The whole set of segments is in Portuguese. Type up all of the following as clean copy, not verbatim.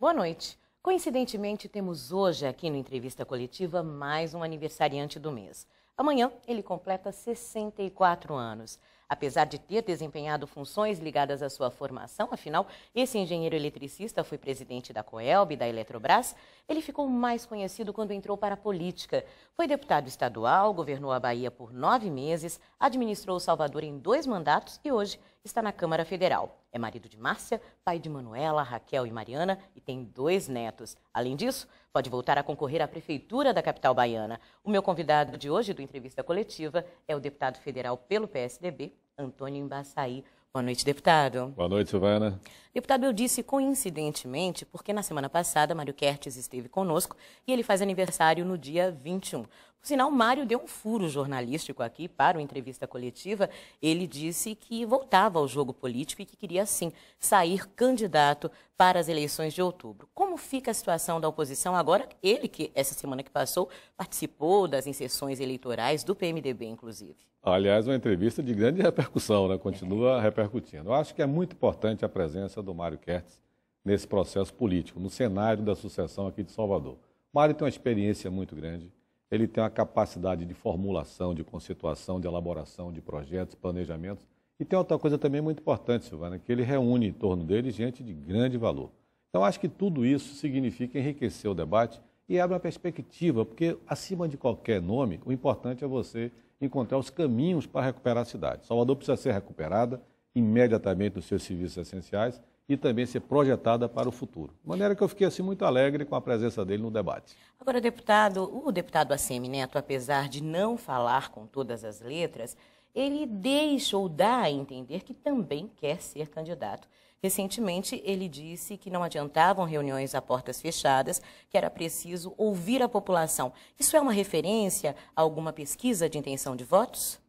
Boa noite. Coincidentemente, temos hoje aqui no Entrevista Coletiva mais um aniversariante do mês. Amanhã ele completa 64 anos. Apesar de ter desempenhado funções ligadas à sua formação, afinal, esse engenheiro eletricista foi presidente da Coelb e da Eletrobras, ele ficou mais conhecido quando entrou para a política. Foi deputado estadual, governou a Bahia por 9 meses, administrou Salvador em 2 mandatos e hoje está na Câmara Federal. É marido de Márcia, pai de Manuela, Raquel e Mariana e tem 2 netos. Além disso, pode voltar a concorrer à Prefeitura da capital baiana. O meu convidado de hoje do Entrevista Coletiva é o deputado federal pelo PSDB, Antônio Embaçaí. Boa noite, deputado. Boa noite, Silvana. Deputado, eu disse coincidentemente porque na semana passada Mário Kertes esteve conosco e ele faz aniversário no dia 21. Por sinal, Mário deu um furo jornalístico aqui para o Entrevista Coletiva. Ele disse que voltava ao jogo político e que queria, sim, sair candidato para as eleições de outubro. Como fica a situação da oposição agora? Ele, que essa semana que passou, participou das inserções eleitorais do PMDB, inclusive. Aliás, uma entrevista de grande repercussão, né? Continua repercutindo. Eu acho que é muito importante a presença do Mário Kertes nesse processo político, no cenário da sucessão aqui de Salvador. O Mário tem uma experiência muito grande, ele tem uma capacidade de formulação, de conceituação, de elaboração de projetos, planejamentos. E tem outra coisa também muito importante, Silvana, que ele reúne em torno dele gente de grande valor. Então, acho que tudo isso significa enriquecer o debate e abre uma perspectiva, porque acima de qualquer nome, o importante é você encontrar os caminhos para recuperar a cidade. Salvador precisa ser recuperada imediatamente dos seus serviços essenciais e também ser projetada para o futuro. De maneira que eu fiquei assim muito alegre com a presença dele no debate. Agora, deputado, o deputado ACM Neto, apesar de não falar com todas as letras, ele deixa ou dá a entender que também quer ser candidato. Recentemente, ele disse que não adiantavam reuniões a portas fechadas, que era preciso ouvir a população. Isso é uma referência a alguma pesquisa de intenção de votos?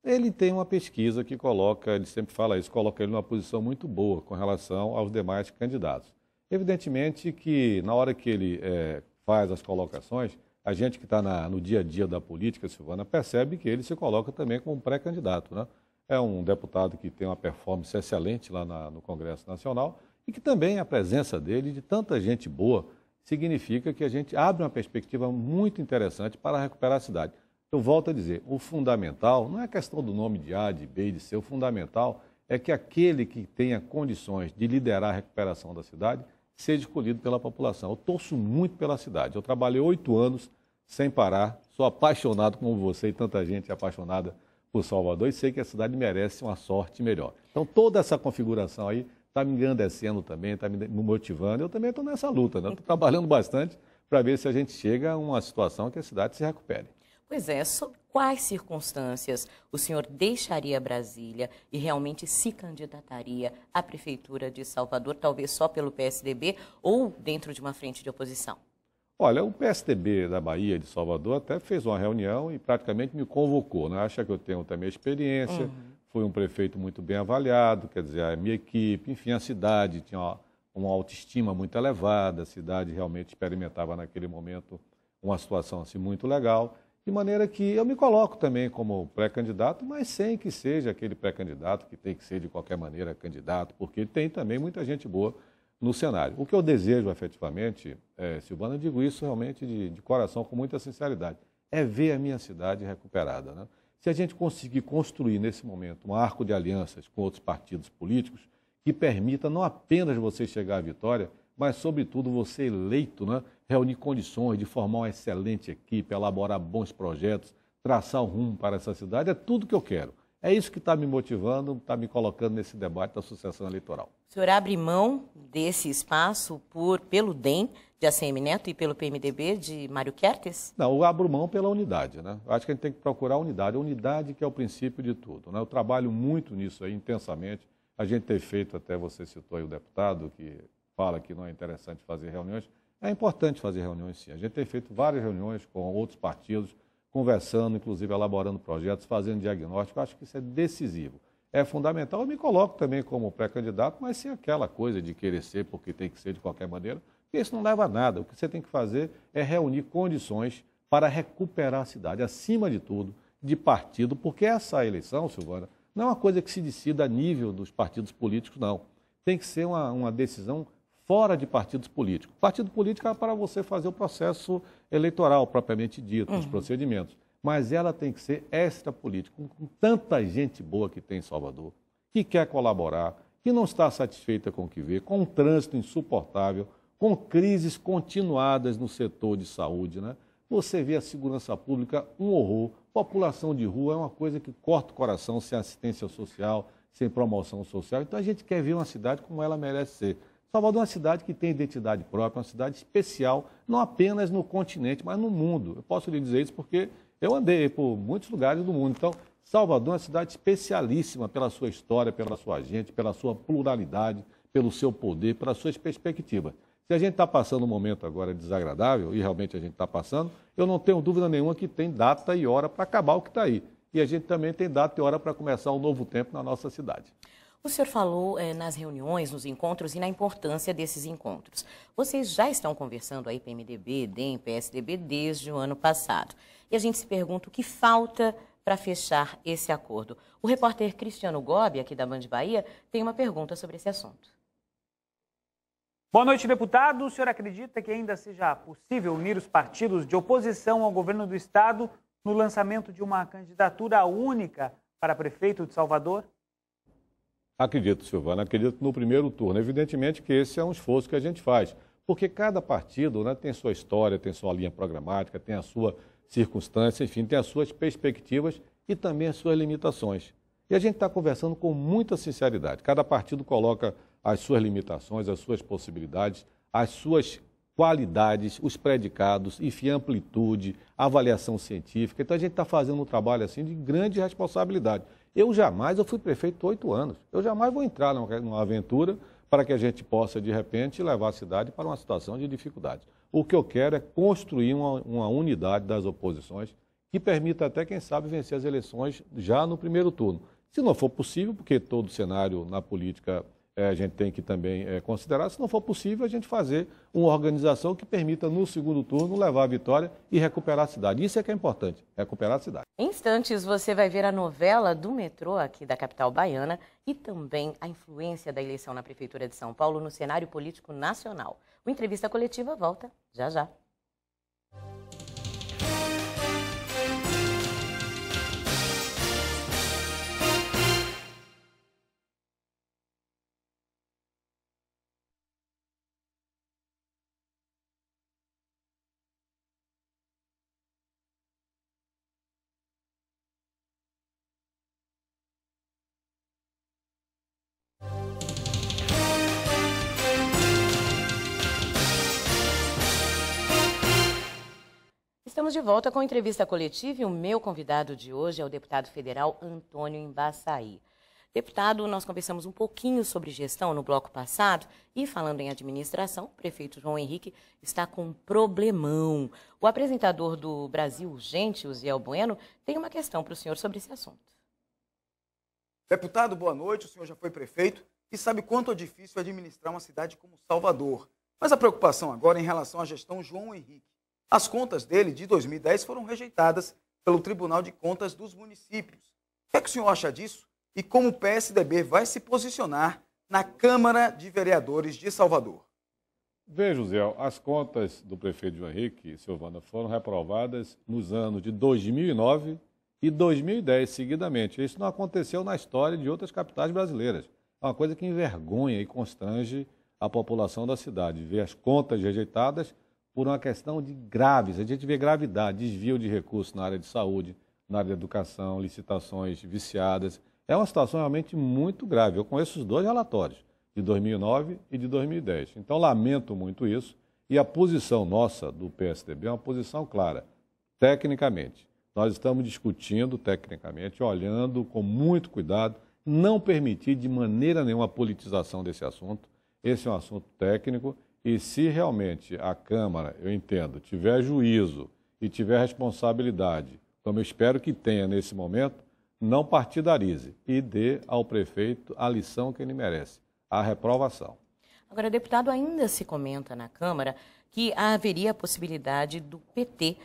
Ele tem uma pesquisa que coloca, ele sempre fala isso, coloca ele numa posição muito boa com relação aos demais candidatos. Evidentemente que na hora que ele faz as colocações, a gente que está no dia a dia da política, Silvana, percebe que ele se coloca também como pré-candidato, né? É um deputado que tem uma performance excelente lá no Congresso Nacional e que também a presença dele, de tanta gente boa, significa que a gente abre uma perspectiva muito interessante para recuperar a cidade. Eu volto a dizer, o fundamental não é questão do nome de A, de B, de C, o fundamental é que aquele que tenha condições de liderar a recuperação da cidade seja escolhido pela população. Eu torço muito pela cidade. Eu trabalhei 8 anos sem parar, sou apaixonado como você e tanta gente é apaixonada por Salvador e sei que a cidade merece uma sorte melhor. Então, toda essa configuração aí está me engrandecendo também, está me motivando. Eu também estou nessa luta, né? Estou trabalhando bastante para ver se a gente chega a uma situação que a cidade se recupere. Pois é, sob quais circunstâncias o senhor deixaria Brasília e realmente se candidataria à Prefeitura de Salvador, talvez só pelo PSDB ou dentro de uma frente de oposição? Olha, o PSDB da Bahia, de Salvador, até fez uma reunião e praticamente me convocou, né? Acha que eu tenho também experiência, fui um prefeito muito bem avaliado, quer dizer, a minha equipe, enfim, a cidade tinha uma autoestima muito elevada, a cidade realmente experimentava naquele momento uma situação assim muito legal, de maneira que eu me coloco também como pré-candidato, mas sem que seja aquele pré-candidato que tem que ser de qualquer maneira candidato, porque tem também muita gente boa no cenário. O que eu desejo efetivamente, Silvana, eu digo isso realmente de coração, com muita sinceridade, é ver a minha cidade recuperada, né? Se a gente conseguir construir nesse momento um arco de alianças com outros partidos políticos que permita não apenas você chegar à vitória, mas sobretudo você eleito, né? Reunir condições de formar uma excelente equipe, elaborar bons projetos, traçar um rumo para essa cidade, é tudo que eu quero. É isso que está me motivando, está me colocando nesse debate da sucessão eleitoral. O senhor abre mão desse espaço pelo DEM de ACM Neto e pelo PMDB de Mário Kertes? Não, eu abro mão pela unidade, né? Eu acho que a gente tem que procurar a unidade que é o princípio de tudo, né? Eu trabalho muito nisso aí, intensamente. A gente tem feito, até você citou aí o deputado, que fala que não é interessante fazer reuniões. É importante fazer reuniões, sim. A gente tem feito várias reuniões com outros partidos, conversando, inclusive elaborando projetos, fazendo diagnóstico. Eu acho que isso é decisivo. É fundamental. Eu me coloco também como pré-candidato, mas sem aquela coisa de querer ser porque tem que ser de qualquer maneira, porque isso não leva a nada. O que você tem que fazer é reunir condições para recuperar a cidade, acima de tudo, de partido, porque essa eleição, Silvana, não é uma coisa que se decida a nível dos partidos políticos, não. Tem que ser uma decisão fora de partidos políticos. Partido político é para você fazer o processo eleitoral, propriamente dito, os procedimentos. Mas ela tem que ser extrapolítica, com tanta gente boa que tem em Salvador, que quer colaborar, que não está satisfeita com o que vê, com um trânsito insuportável, com crises continuadas no setor de saúde, né? Você vê a segurança pública, um horror. População de rua é uma coisa que corta o coração, sem assistência social, sem promoção social. Então a gente quer ver uma cidade como ela merece ser. Salvador é uma cidade que tem identidade própria, uma cidade especial, não apenas no continente, mas no mundo. Eu posso lhe dizer isso porque eu andei por muitos lugares do mundo. Então, Salvador é uma cidade especialíssima pela sua história, pela sua gente, pela sua pluralidade, pelo seu poder, pelas suas perspectivas. Se a gente está passando um momento agora desagradável, e realmente a gente está passando, eu não tenho dúvida nenhuma que tem data e hora para acabar o que está aí. E a gente também tem data e hora para começar um novo tempo na nossa cidade. O senhor falou nas reuniões, nos encontros e na importância desses encontros. Vocês já estão conversando aí, PMDB, DEM, PSDB, desde o ano passado. E a gente se pergunta o que falta para fechar esse acordo. O repórter Cristiano Gobi, aqui da Band Bahia, tem uma pergunta sobre esse assunto. Boa noite, deputado. O senhor acredita que ainda seja possível unir os partidos de oposição ao governo do Estado no lançamento de uma candidatura única para prefeito de Salvador? Acredito, Silvana, acredito no primeiro turno. Evidentemente que esse é um esforço que a gente faz, porque cada partido, né, tem sua história, tem sua linha programática, tem a sua circunstância, enfim, tem as suas perspectivas e também as suas limitações. E a gente está conversando com muita sinceridade. Cada partido coloca as suas limitações, as suas possibilidades, as suas qualidades, os predicados, enfim, amplitude, avaliação científica. Então a gente está fazendo um trabalho assim de grande responsabilidade. Eu fui prefeito 8 anos, eu jamais vou entrar numa aventura para que a gente possa, de repente, levar a cidade para uma situação de dificuldade. O que eu quero é construir uma unidade das oposições que permita até, quem sabe, vencer as eleições já no primeiro turno. Se não for possível, porque todo cenário na política a gente tem que também considerar, se não for possível, a gente fazer uma organização que permita, no segundo turno, levar a vitória e recuperar a cidade. Isso é que é importante, recuperar a cidade. Em instantes, você vai ver a novela do metrô aqui da capital baiana e também a influência da eleição na Prefeitura de São Paulo no cenário político nacional. O Entrevista Coletiva volta já já. Estamos de volta com a entrevista coletiva e o meu convidado de hoje é o deputado federal Antônio Embaçaí. Deputado, nós conversamos um pouquinho sobre gestão no bloco passado e, falando em administração, o prefeito João Henrique está com um problemão. O apresentador do Brasil Urgente, o Ziel Bueno, tem uma questão para o senhor sobre esse assunto. Deputado, boa noite. O senhor já foi prefeito e sabe quanto é difícil administrar uma cidade como Salvador. Mas a preocupação agora é em relação à gestão João Henrique. As contas dele de 2010 foram rejeitadas pelo Tribunal de Contas dos Municípios. O que é que o senhor acha disso? E como o PSDB vai se posicionar na Câmara de Vereadores de Salvador? Veja, Zé, as contas do prefeito João Henrique, Silvana, foram reprovadas nos anos de 2009 e 2010, seguidamente. Isso não aconteceu na história de outras capitais brasileiras. É uma coisa que envergonha e constrange a população da cidade, ver as contas rejeitadas por uma questão de graves. A gente vê gravidade, desvio de recursos na área de saúde, na área de educação, licitações viciadas. É uma situação realmente muito grave. Eu conheço os dois relatórios, de 2009 e de 2010. Então, lamento muito isso. E a posição nossa do PSDB é uma posição clara, tecnicamente. Nós estamos discutindo tecnicamente, olhando com muito cuidado, não permitir de maneira nenhuma a politização desse assunto. Esse é um assunto técnico. E se realmente a Câmara, eu entendo, tiver juízo e tiver responsabilidade, como eu espero que tenha nesse momento, não partidarize e dê ao prefeito a lição que ele merece, a reprovação. Agora, deputado, ainda se comenta na Câmara que haveria a possibilidade do PT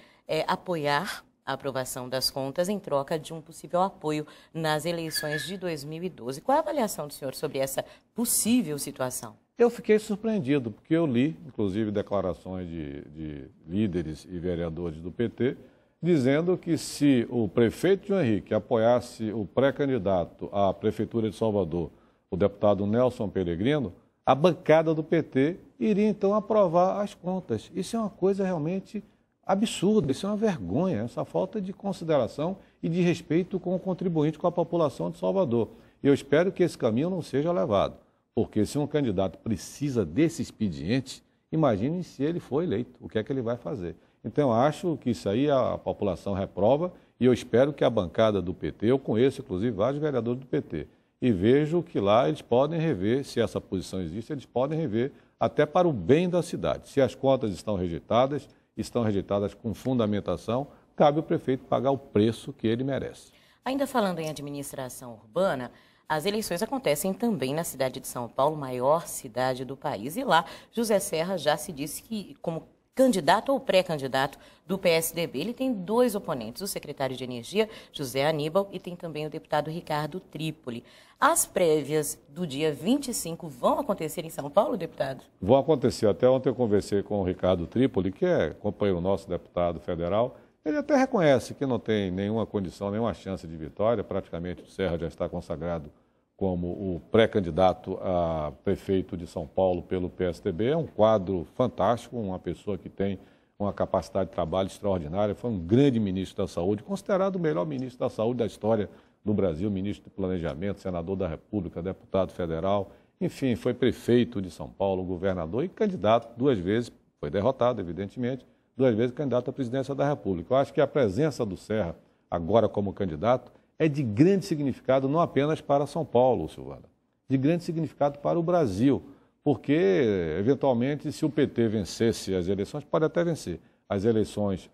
apoiar a aprovação das contas em troca de um possível apoio nas eleições de 2012. Qual a avaliação do senhor sobre essa possível situação? Eu fiquei surpreendido, porque eu li, inclusive, declarações de líderes e vereadores do PT, dizendo que se o prefeito João Henrique apoiasse o pré-candidato à Prefeitura de Salvador, o deputado Nelson Peregrino, a bancada do PT iria então aprovar as contas. Isso é uma coisa realmente absurda, isso é uma vergonha, essa falta de consideração e de respeito com o contribuinte, com a população de Salvador. E eu espero que esse caminho não seja levado, porque se um candidato precisa desse expediente, imagine se ele for eleito, o que é que ele vai fazer. Então, eu acho que isso aí a população reprova e eu espero que a bancada do PT, eu conheço inclusive vários vereadores do PT, e vejo que lá eles podem rever, se essa posição existe, eles podem rever até para o bem da cidade. Se as contas estão rejeitadas com fundamentação, cabe ao prefeito pagar o preço que ele merece. Ainda falando em administração urbana, as eleições acontecem também na cidade de São Paulo, maior cidade do país. E lá, José Serra já se disse que, como candidato ou pré-candidato do PSDB, ele tem dois oponentes, o secretário de Energia, José Aníbal, e tem também o deputado Ricardo Trípoli. As prévias do dia 25 vão acontecer em São Paulo, deputado? Vão acontecer. Até ontem eu conversei com o Ricardo Trípoli, que é companheiro nosso, deputado federal. Ele até reconhece que não tem nenhuma condição, nenhuma chance de vitória. Praticamente o Serra já está consagrado como o pré-candidato a prefeito de São Paulo pelo PSDB. É um quadro fantástico, uma pessoa que tem uma capacidade de trabalho extraordinária, foi um grande ministro da Saúde, considerado o melhor ministro da Saúde da história do Brasil, ministro de Planejamento, senador da República, deputado federal, enfim, foi prefeito de São Paulo, governador e candidato duas vezes, foi derrotado, evidentemente, duas vezes candidato à presidência da República. Eu acho que a presença do Serra, agora como candidato, é de grande significado não apenas para São Paulo, Silvana, de grande significado para o Brasil, porque, eventualmente, se o PT vencesse as eleições, pode até vencer as eleições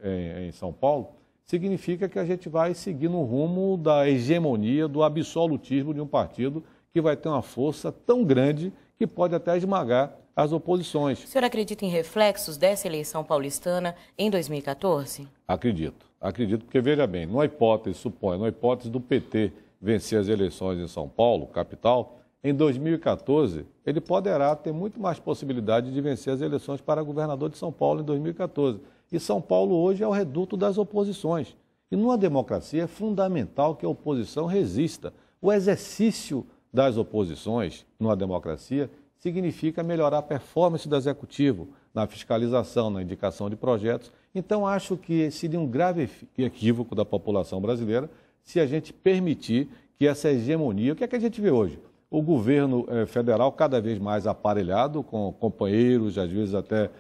em São Paulo, significa que a gente vai seguir no rumo da hegemonia, do absolutismo de um partido que vai ter uma força tão grande que pode até esmagar as oposições. O senhor acredita em reflexos dessa eleição paulistana em 2014? Acredito, porque veja bem, numa hipótese do PT vencer as eleições em São Paulo, capital, em 2014 ele poderá ter muito mais possibilidade de vencer as eleições para governador de São Paulo em 2014. E São Paulo hoje é o reduto das oposições. E numa democracia é fundamental que a oposição resista. O exercício das oposições numa democracia significa melhorar a performance do executivo na fiscalização, na indicação de projetos. Então, acho que seria um grave equívoco da população brasileira se a gente permitir que essa hegemonia... O que é que a gente vê hoje? O governo federal cada vez mais aparelhado, com companheiros, às vezes até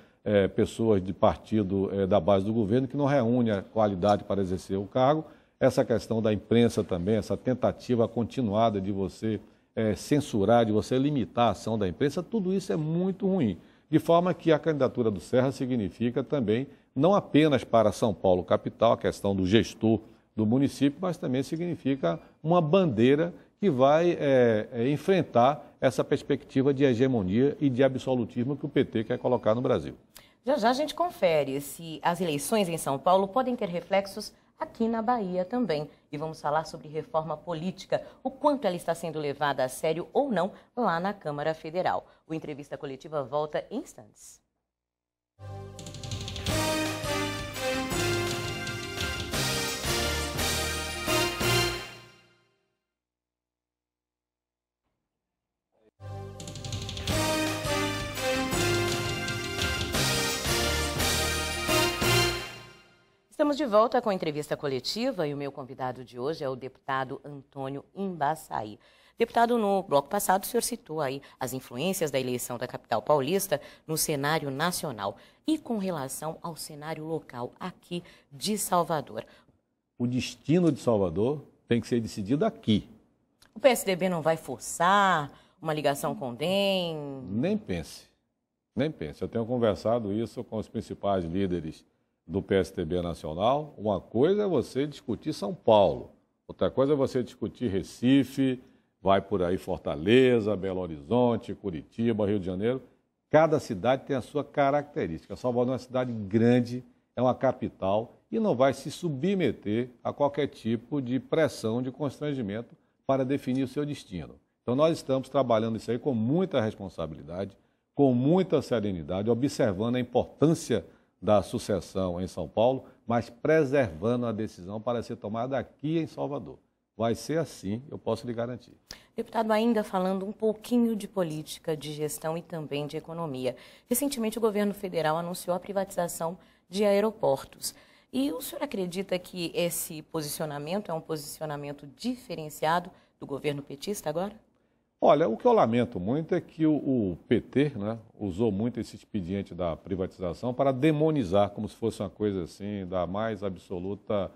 pessoas de partido da base do governo, que não reúne a qualidade para exercer o cargo. Essa questão da imprensa também, essa tentativa continuada de você censurar, de você limitar a ação da imprensa, tudo isso é muito ruim. De forma que a candidatura do Serra significa também, não apenas para São Paulo capital, a questão do gestor do município, mas também significa uma bandeira que vai enfrentar essa perspectiva de hegemonia e de absolutismo que o PT quer colocar no Brasil. Já já a gente confere se as eleições em São Paulo podem ter reflexos aqui na Bahia também. E vamos falar sobre reforma política, o quanto ela está sendo levada a sério ou não lá na Câmara Federal. O Entrevista Coletiva volta em instantes. Estamos de volta com a entrevista coletiva e o meu convidado de hoje é o deputado Antônio Imbaçaí. Deputado, no bloco passado o senhor citou aí as influências da eleição da capital paulista no cenário nacional e com relação ao cenário local aqui de Salvador. O destino de Salvador tem que ser decidido aqui. O PSDB não vai forçar uma ligação com o DEM? Nem pense. Eu tenho conversado isso com os principais líderes do PSDB nacional. Uma coisa é você discutir São Paulo, outra coisa é você discutir Recife, vai por aí Fortaleza, Belo Horizonte, Curitiba, Rio de Janeiro. Cada cidade tem a sua característica. Salvador é uma cidade grande, é uma capital e não vai se submeter a qualquer tipo de pressão, de constrangimento para definir o seu destino. Então, nós estamos trabalhando isso aí com muita responsabilidade, com muita serenidade, observando a importância da sucessão em São Paulo, mas preservando a decisão para ser tomada aqui em Salvador. Vai ser assim, eu posso lhe garantir. Deputado, ainda falando um pouquinho de política, de gestão e também de economia. Recentemente, o governo federal anunciou a privatização de aeroportos. E o senhor acredita que esse posicionamento é um posicionamento diferenciado do governo petista agora? Olha, o que eu lamento muito é que o PT, né, usou muito esse expediente da privatização para demonizar, como se fosse uma coisa assim, da mais absoluta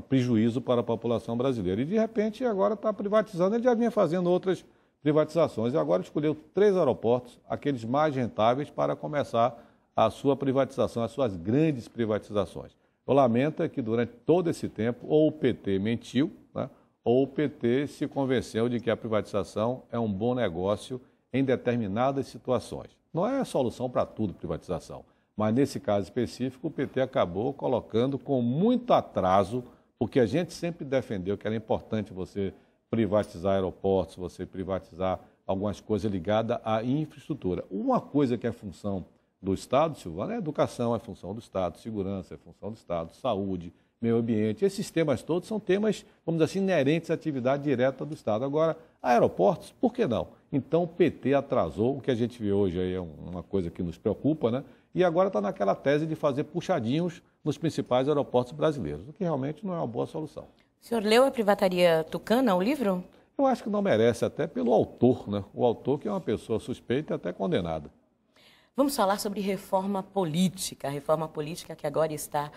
prejuízo para a população brasileira. E, de repente, agora está privatizando. Ele já vinha fazendo outras privatizações e agora escolheu 3 aeroportos, aqueles mais rentáveis, para começar a sua privatização, as suas grandes privatizações. Eu lamento é que, durante todo esse tempo, ou o PT mentiu, né, ou o PT se convenceu de que a privatização é um bom negócio em determinadas situações. Não é solução para tudo privatização, mas nesse caso específico o PT acabou colocando com muito atraso, porque a gente sempre defendeu que era importante você privatizar aeroportos, você privatizar algumas coisas ligadas à infraestrutura. Uma coisa que é função do Estado, Silvana, é educação, é função do Estado, segurança é função do Estado, saúde, meio ambiente. Esses temas todos são temas, vamos dizer assim, inerentes à atividade direta do Estado. Agora, aeroportos, por que não? Então, o PT atrasou, o que a gente vê hoje aí é uma coisa que nos preocupa, né? E agora está naquela tese de fazer puxadinhos nos principais aeroportos brasileiros, o que realmente não é uma boa solução. O senhor leu A Privataria Tucana, o livro? Eu acho que não merece, até pelo autor, né? O autor que é uma pessoa suspeita e até condenada. Vamos falar sobre reforma política, a reforma política que agora está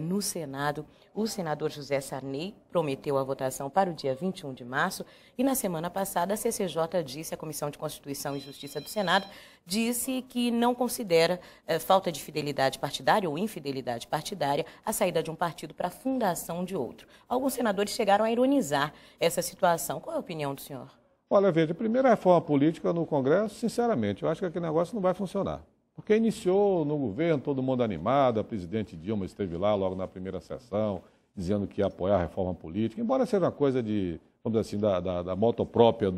no Senado. O senador José Sarney prometeu a votação para o dia 21 de março e na semana passada a CCJ disse, a Comissão de Constituição e Justiça do Senado, disse que não considera falta de fidelidade partidária ou infidelidade partidária a saída de um partido para a fundação de outro. Alguns senadores chegaram a ironizar essa situação. Qual é a opinião do senhor? Olha, veja, a primeira reforma política no Congresso, sinceramente, eu acho que aquele negócio não vai funcionar. Porque iniciou no governo, todo mundo animado, a presidente Dilma esteve lá logo na primeira sessão, dizendo que ia apoiar a reforma política, embora seja uma coisa de, vamos dizer assim, da moto própria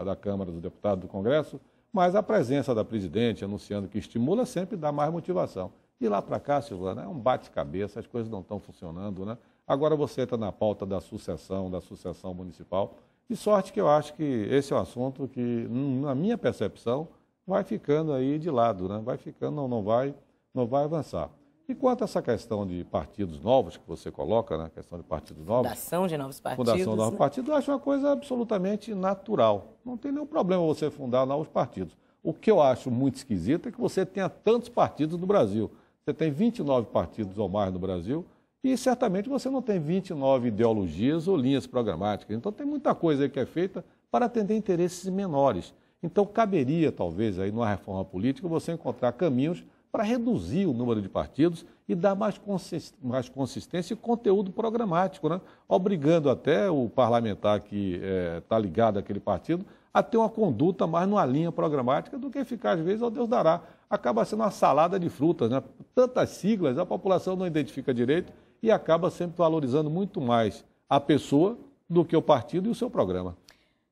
da Câmara dos Deputados do Congresso, mas a presença da presidente anunciando que estimula sempre dá mais motivação. De lá para cá, Silvana, é um bate-cabeça, as coisas não estão funcionando, né? Agora você está na pauta da sucessão municipal. De sorte que eu acho que esse é um assunto que, na minha percepção, vai ficando aí de lado, né? Vai ficando, não vai avançar. E quanto a essa questão de partidos novos que você coloca, né? A questão de partidos novos. Fundação de novos partidos. Fundação de novos partidos, eu acho uma coisa absolutamente natural. Não tem nenhum problema você fundar novos partidos. O que eu acho muito esquisito é que você tenha tantos partidos no Brasil. Você tem 29 partidos ou mais no Brasil. E certamente você não tem 29 ideologias ou linhas programáticas. Então tem muita coisa aí que é feita para atender interesses menores. Então caberia, talvez, aí numa reforma política, você encontrar caminhos para reduzir o número de partidos e dar mais consistência e conteúdo programático, né? Obrigando até o parlamentar que está ligado àquele partido a ter uma conduta mais numa linha programática do que ficar, às vezes, ao Deus dará. Acaba sendo uma salada de frutas, né? Tantas siglas, a população não identifica direito e acaba sempre valorizando muito mais a pessoa do que o partido e o seu programa.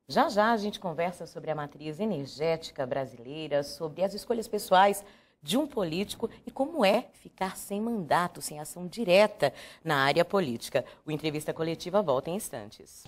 Já já a gente conversa sobre a matriz energética brasileira, sobre as escolhas pessoais de um político e como é ficar sem mandato, sem ação direta na área política. O Entrevista Coletiva volta em instantes.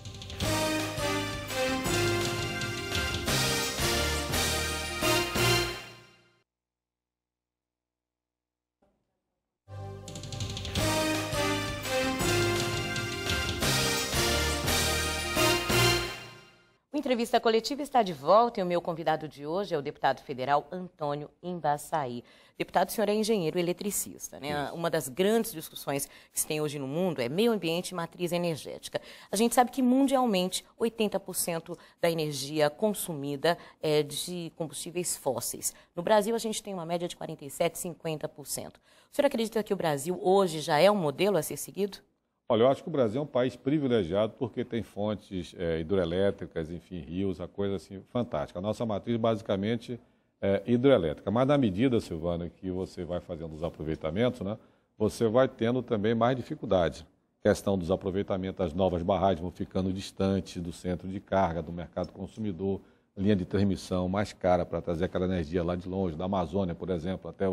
O Entrevista Coletiva está de volta e o meu convidado de hoje é o deputado federal Antônio Embaçaí. Deputado, o senhor é engenheiro eletricista, né? Uma das grandes discussões que se tem hoje no mundo é meio ambiente e matriz energética. A gente sabe que mundialmente 80% da energia consumida é de combustíveis fósseis. No Brasil a gente tem uma média de 47%, 50%. O senhor acredita que o Brasil hoje já é um modelo a ser seguido? Olha, eu acho que o Brasil é um país privilegiado porque tem fontes hidrelétricas, enfim, rios, a coisa assim fantástica. A nossa matriz basicamente é hidrelétrica, mas na medida, Silvana, que você vai fazendo os aproveitamentos, né, você vai tendo também mais dificuldades. Questão dos aproveitamentos, as novas barragens vão ficando distantes do centro de carga, do mercado consumidor, linha de transmissão mais cara para trazer aquela energia lá de longe, da Amazônia, por exemplo, até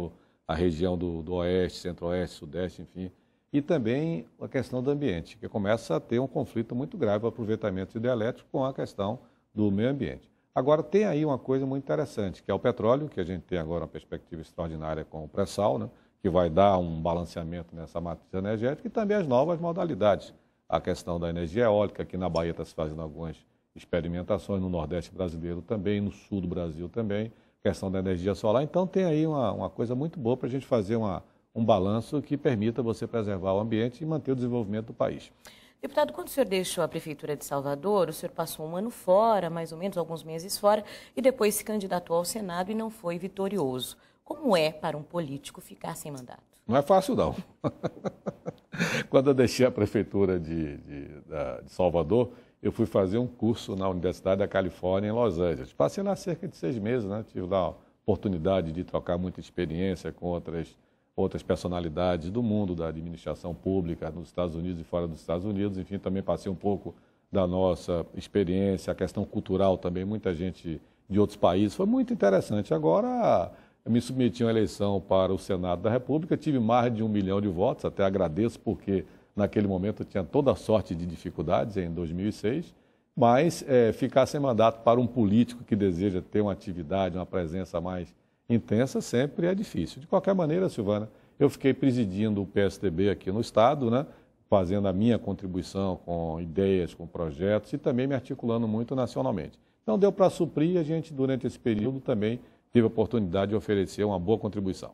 a região do Oeste, Centro-Oeste, Sudeste, enfim. E também a questão do ambiente, que começa a ter um conflito muito grave, o aproveitamento hidrelétrico com a questão do meio ambiente. Agora, tem aí uma coisa muito interessante, que é o petróleo, que a gente tem agora uma perspectiva extraordinária com o pré-sal, né, que vai dar um balanceamento nessa matriz energética, e também as novas modalidades. A questão da energia eólica, aqui na Bahia está se fazendo algumas experimentações, no Nordeste brasileiro também, no Sul do Brasil também, questão da energia solar. Então, tem aí uma coisa muito boa para a gente fazer um balanço que permita você preservar o ambiente e manter o desenvolvimento do país. Deputado, quando o senhor deixou a Prefeitura de Salvador, o senhor passou um ano fora, mais ou menos, alguns meses fora, e depois se candidatou ao Senado e não foi vitorioso. Como é para um político ficar sem mandato? Não é fácil, não. Quando eu deixei a Prefeitura de Salvador, eu fui fazer um curso na Universidade da Califórnia, em Los Angeles. Passei lá cerca de 6 meses, né? Tive lá a oportunidade de trocar muita experiência com outras personalidades do mundo da administração pública nos Estados Unidos e fora dos Estados Unidos. Enfim, também passei um pouco da nossa experiência, a questão cultural também, muita gente de outros países. Foi muito interessante. Agora, eu me submeti a uma eleição para o Senado da República, tive mais de 1 milhão de votos, até agradeço porque naquele momento eu tinha toda sorte de dificuldades, em 2006, mas ficar sem mandato para um político que deseja ter uma atividade, uma presença mais intensa, sempre é difícil. De qualquer maneira, Silvana, eu fiquei presidindo o PSDB aqui no Estado, né, fazendo a minha contribuição com ideias, com projetos e também me articulando muito nacionalmente. Então, deu para suprir e a gente, durante esse período, também teve a oportunidade de oferecer uma boa contribuição.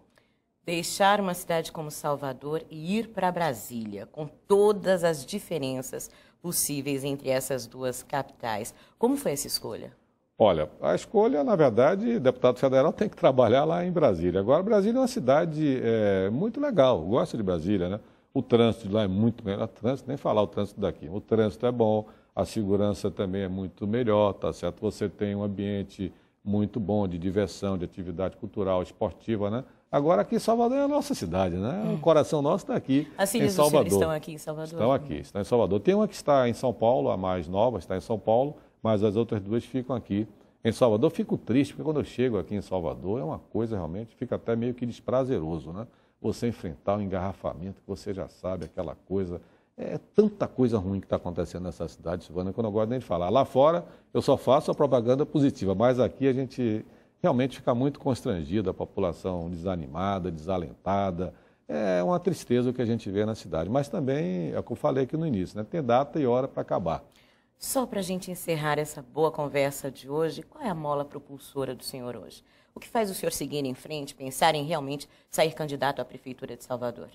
Deixar uma cidade como Salvador e ir para Brasília, com todas as diferenças possíveis entre essas duas capitais. Como foi essa escolha? Olha, a escolha, na verdade, o deputado federal tem que trabalhar lá em Brasília. Agora, Brasília é uma cidade muito legal, gosto de Brasília, né? O trânsito de lá é muito melhor, nem falar o trânsito daqui. O trânsito é bom, a segurança também é muito melhor, tá certo? Você tem um ambiente muito bom de diversão, de atividade cultural, esportiva, né? Agora, aqui em Salvador é a nossa cidade, né? O coração nosso está aqui As em filhas Salvador. do senhor estão aqui em Salvador? Estão aqui, estão em Salvador. Tem uma que está em São Paulo, a mais nova está em São Paulo, mas as outras duas ficam aqui em Salvador. Fico triste, porque quando eu chego aqui em Salvador, é uma coisa realmente, fica até meio que desprazeroso, né? Você enfrentar o engarrafamento, que você já sabe, aquela coisa. É tanta coisa ruim que está acontecendo nessa cidade, Silvana, que eu não gosto nem de falar. Lá fora, eu só faço a propaganda positiva, mas aqui a gente realmente fica muito constrangido, a população desanimada, desalentada. É uma tristeza o que a gente vê na cidade. Mas também, é o que eu falei aqui no início, né? Tem data e hora para acabar. Só para a gente encerrar essa boa conversa de hoje, qual é a mola propulsora do senhor hoje? O que faz o senhor seguir em frente, pensar em realmente sair candidato à Prefeitura de Salvador?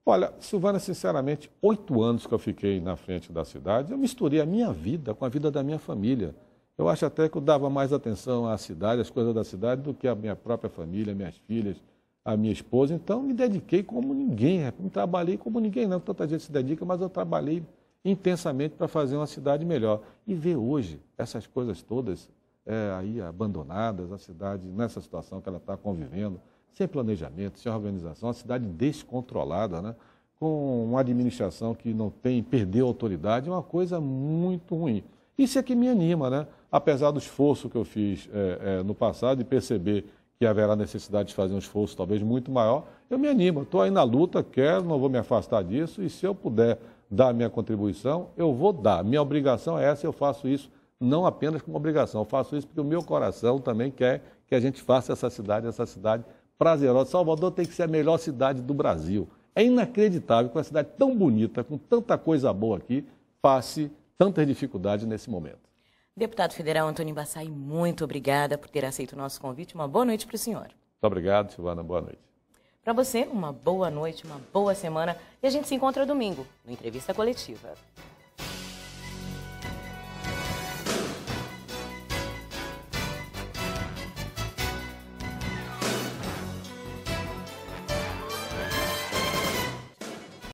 Olha, Silvana, sinceramente, 8 anos que eu fiquei na frente da cidade, eu misturei a minha vida com a vida da minha família. Eu acho até que eu dava mais atenção à cidade, às coisas da cidade, do que à minha própria família, minhas filhas, a minha esposa. Então, me dediquei como ninguém, não trabalhei como ninguém, não. Tanta gente se dedica, mas eu trabalhei intensamente para fazer uma cidade melhor. E ver hoje essas coisas todas aí abandonadas, a cidade nessa situação que ela está convivendo, sem planejamento, sem organização, uma cidade descontrolada, né? Com uma administração que não tem, perdeu a autoridade, é uma coisa muito ruim. Isso é que me anima, né? Apesar do esforço que eu fiz no passado e perceber que haverá necessidade de fazer um esforço talvez muito maior, eu me animo, estou aí na luta, quero, não vou me afastar disso e se eu puder dar a minha contribuição, eu vou dar. Minha obrigação é essa, eu faço isso não apenas como obrigação, eu faço isso porque o meu coração também quer que a gente faça essa cidade prazerosa. Salvador tem que ser a melhor cidade do Brasil. É inacreditável que uma cidade tão bonita, com tanta coisa boa aqui, passe tantas dificuldades nesse momento. Deputado Federal Antônio Embassai, muito obrigada por ter aceito o nosso convite. Uma boa noite para o senhor. Muito obrigado, Silvana. Boa noite. Para você, uma boa noite, uma boa semana. E a gente se encontra domingo, no Entrevista Coletiva.